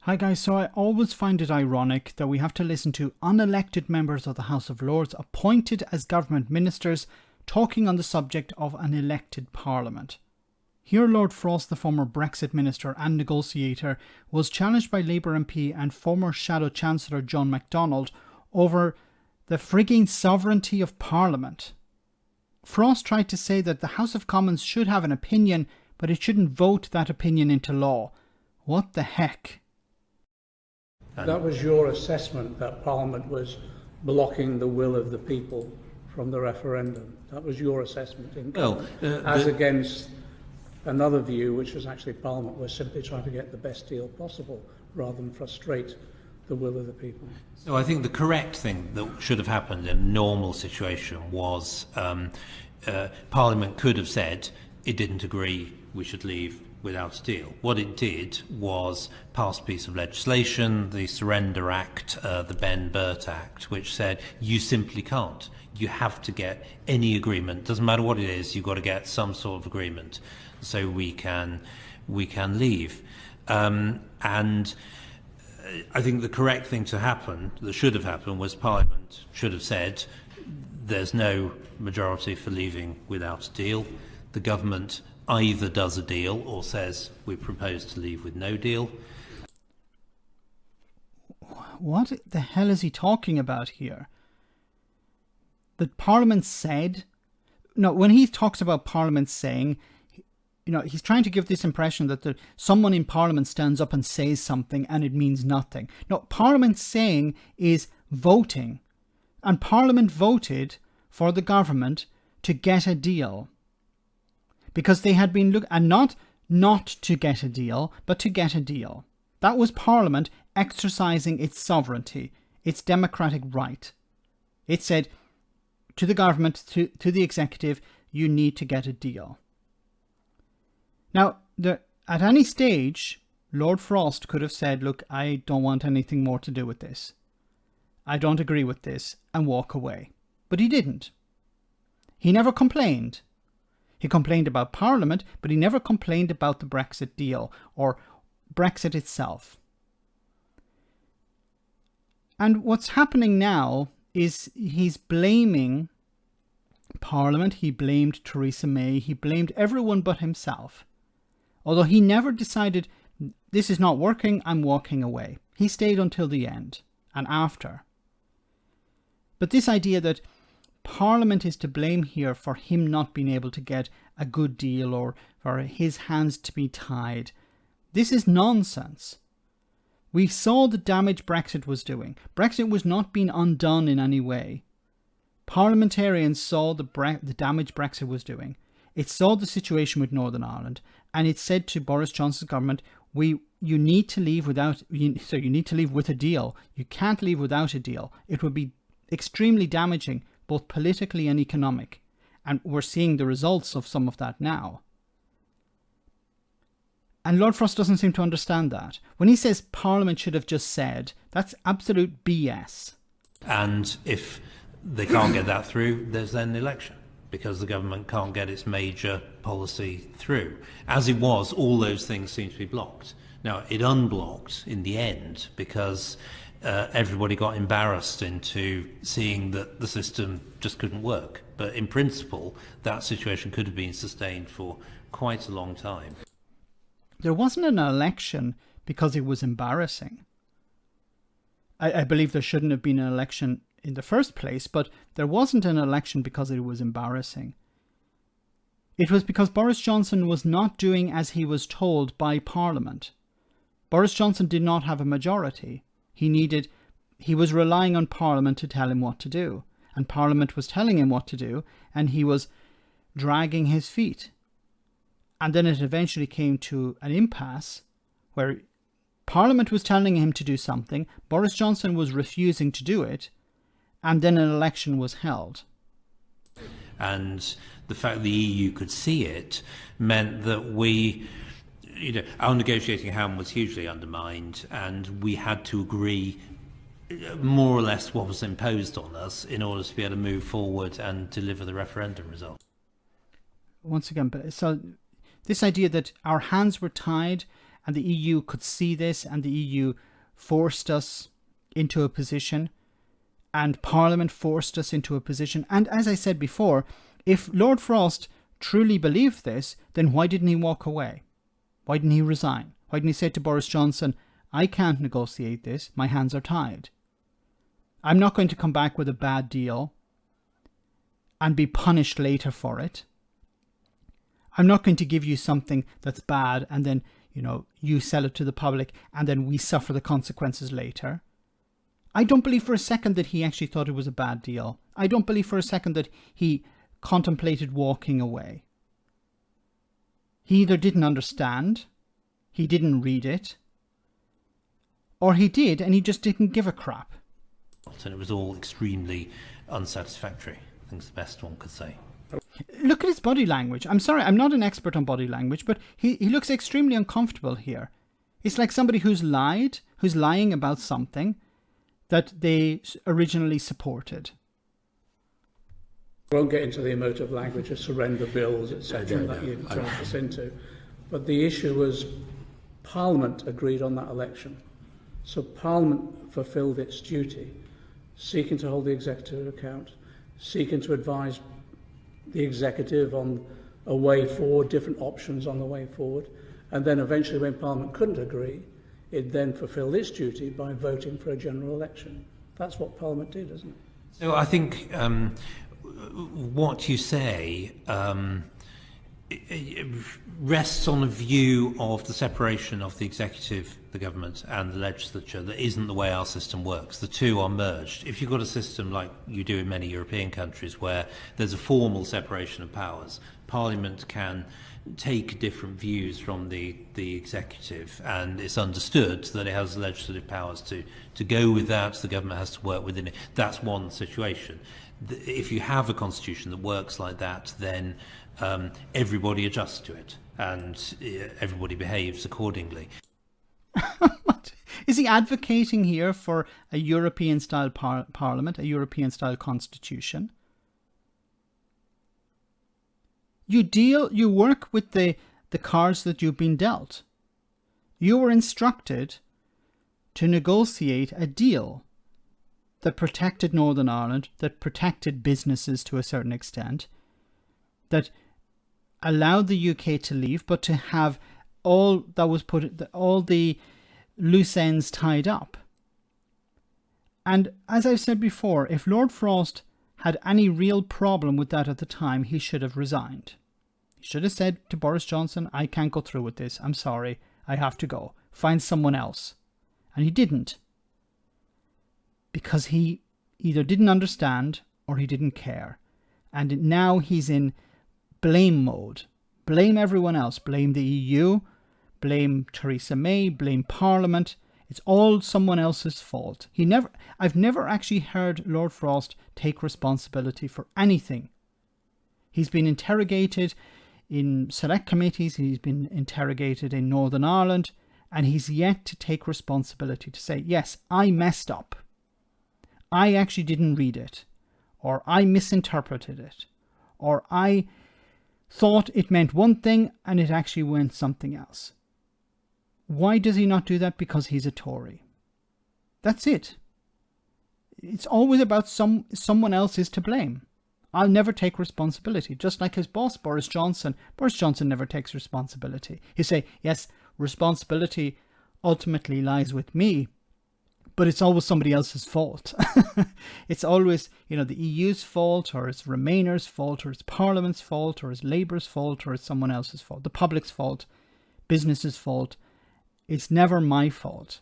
Hi guys, so I always find it ironic that we have to listen to unelected members of the House of Lords appointed as government ministers talking on the subject of an elected parliament. Here Lord Frost, the former Brexit Minister and negotiator, was challenged by Labour MP and former Shadow Chancellor John McDonnell over the frigging sovereignty of Parliament. Frost tried to say that the House of Commons should have an opinion, but it shouldn't vote that opinion into law. What the heck? That was your assessment, that Parliament was blocking the will of the people from the referendum. That was your assessment in Commons, as against another view, which was actually Parliament was simply trying to get the best deal possible rather than frustrate the will of the people. So I think the correct thing that should have happened in a normal situation was Parliament could have said it didn't agree we should leave without a deal. What it did was pass a piece of legislation, the Surrender Act, the Ben Burt Act, which said you simply can't. You have to get any agreement. Doesn't matter what it is, you've got to get some sort of agreement so we can leave. And I think the correct thing to happen, that should have happened, was Parliament should have said there's no majority for leaving without a deal. The government either does a deal or says we propose to leave with no deal. What the hell is he talking about here? That Parliament said... No, when he talks about Parliament saying, he's trying to give this impression that someone in Parliament stands up and says something and it means nothing. No, Parliament saying is voting. And Parliament voted for the government to get a deal. Because they had been and not to get a deal, but to get a deal. That was Parliament exercising its sovereignty, its democratic right. It said to the government, to the executive, you need to get a deal. Now, at any stage, Lord Frost could have said, look, I don't want anything more to do with this. I don't agree with this, and walk away. But he didn't. He never complained. He complained about Parliament, but he never complained about the Brexit deal or Brexit itself. And what's happening now is he's blaming Parliament, he blamed Theresa May, he blamed everyone but himself. Although he never decided, this is not working, I'm walking away. He stayed until the end and after. But this idea that Parliament is to blame here for him not being able to get a good deal or for his hands to be tied. This is nonsense. We saw the damage Brexit was doing. Brexit was not being undone in any way. Parliamentarians saw the damage Brexit was doing. It saw the situation with Northern Ireland, and it said to Boris Johnson's government, you need to leave with a deal. You can't leave without a deal. It would be extremely damaging, both politically and economic. And we're seeing the results of some of that now. And Lord Frost doesn't seem to understand that. When he says Parliament should have just said, that's absolute BS. And if they can't get that through, there's then an election, because the government can't get its major policy through. As it was, all those things seem to be blocked. Now, it unblocked in the end because everybody got embarrassed into seeing that the system just couldn't work. But in principle, that situation could have been sustained for quite a long time. There wasn't an election because it was embarrassing. I believe there shouldn't have been an election in the first place, but there wasn't an election because it was embarrassing. It was because Boris Johnson was not doing as he was told by Parliament. Boris Johnson did not have a majority. He was relying on Parliament to tell him what to do. And Parliament was telling him what to do, and he was dragging his feet. And then it eventually came to an impasse where Parliament was telling him to do something, Boris Johnson was refusing to do it, and then an election was held. And the fact the EU could see it meant that our negotiating hand was hugely undermined, and we had to agree more or less what was imposed on us in order to be able to move forward and deliver the referendum result. Once again, so this idea that our hands were tied and the EU could see this, and the EU forced us into a position, and Parliament forced us into a position. And as I said before, if Lord Frost truly believed this, then why didn't he walk away? Why didn't he resign? Why didn't he say to Boris Johnson, I can't negotiate this, my hands are tied. I'm not going to come back with a bad deal and be punished later for it. I'm not going to give you something that's bad and then, you sell it to the public and then we suffer the consequences later. I don't believe for a second that he actually thought it was a bad deal. I don't believe for a second that he contemplated walking away. He either didn't understand, he didn't read it, or he did and he just didn't give a crap. And it was all extremely unsatisfactory, I think is the best one could say. Look at his body language. I'm sorry, I'm not an expert on body language, but he looks extremely uncomfortable here. It's like somebody who's lying about something that they originally supported. I won't get into the emotive language of surrender bills, etc., that you turned us into. But the issue was Parliament agreed on that election. So Parliament fulfilled its duty, seeking to hold the executive account, seeking to advise the executive on a way forward, different options on the way forward. And then eventually when Parliament couldn't agree, it then fulfilled its duty by voting for a general election. That's what Parliament did, isn't it? So I think what you say it rests on a view of the separation of the executive, the government, and the legislature that isn't the way our system works. The two are merged. If you've got a system like you do in many European countries where there's a formal separation of powers, Parliament can take different views from the executive, and it's understood that it has legislative powers to go with that, the government has to work within it. That's one situation. If you have a constitution that works like that, then everybody adjusts to it and everybody behaves accordingly. Is he advocating here for a European-style parliament, a European-style constitution? You work with the cards that you've been dealt. You were instructed to negotiate a deal that protected Northern Ireland, that protected businesses to a certain extent, that allowed the UK to leave, but to have all the loose ends tied up. And as I've said before, if Lord Frost had any real problem with that at the time, he should have resigned. He should have said to Boris Johnson, I can't go through with this. I'm sorry. I have to go. Find someone else. And he didn't. Because he either didn't understand or he didn't care. And now he's in blame mode. Blame everyone else. Blame the EU. Blame Theresa May. Blame Parliament. It's all someone else's fault. I've never actually heard Lord Frost take responsibility for anything. He's been interrogated in select committees. He's been interrogated in Northern Ireland. And he's yet to take responsibility to say, yes, I messed up. I actually didn't read it. Or I misinterpreted it. Or I thought it meant one thing and it actually meant something else. Why does he not do that? Because he's a Tory. That's it. It's always about someone else is to blame. I'll never take responsibility. Just like his boss, Boris Johnson. Boris Johnson never takes responsibility. He'll say, yes, responsibility ultimately lies with me, but it's always somebody else's fault. It's always, the EU's fault, or it's Remainers' fault, or it's Parliament's fault, or it's Labour's fault, or it's someone else's fault. The public's fault, business's fault. It's never my fault.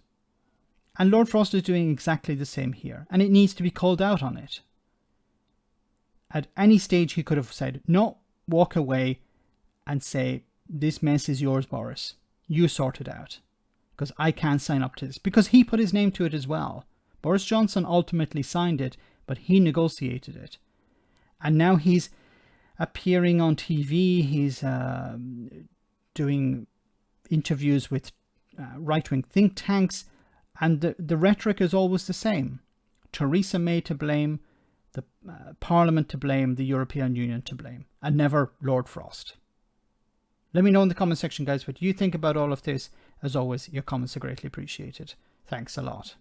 And Lord Frost is doing exactly the same here, and it needs to be called out on it. At any stage he could have said, no, walk away and say, this mess is yours, Boris. You sort it out. Because I can't sign up to this. Because he put his name to it as well. Boris Johnson ultimately signed it, but he negotiated it. And now he's appearing on TV. He's doing interviews with right-wing think tanks. And the rhetoric is always the same. Theresa May to blame, the Parliament to blame, the European Union to blame, and never Lord Frost. Let me know in the comment section, guys, what you think about all of this. As always, your comments are greatly appreciated. Thanks a lot.